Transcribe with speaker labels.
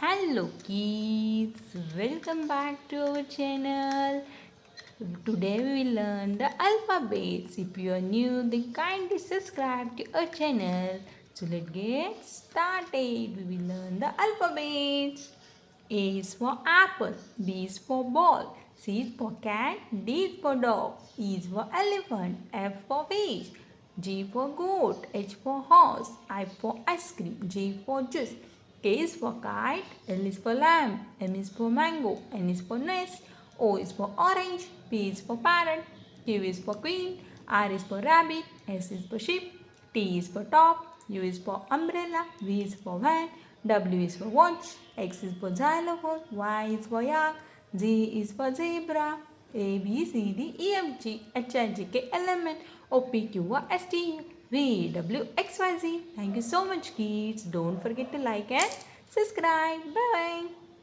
Speaker 1: Hello kids, welcome back to our channel. Today we will learn the alphabets. If you are new, then kindly subscribe to our channel. So let's get started. We will learn the alphabets. A is for apple, B is for ball, C is for cat, D is for dog, E is for elephant, F for fish, G for goat, H for horse, I for ice cream, J for juice, K is for kite, L is for lamb, M is for mango, N is for nest, O is for orange, P is for parrot, Q is for queen, R is for rabbit, S is for sheep, T is for top, U is for umbrella, V is for van, W is for watch, X is for xylophone, Y is for yak, Z is for zebra, A, B, C, D, E, F, G, H, I, J, K, L, M, N, O, P, Q, R, S, T, U, V, W, X, Y, Z. Thank you so much kids. Don't forget to like and subscribe. Bye bye.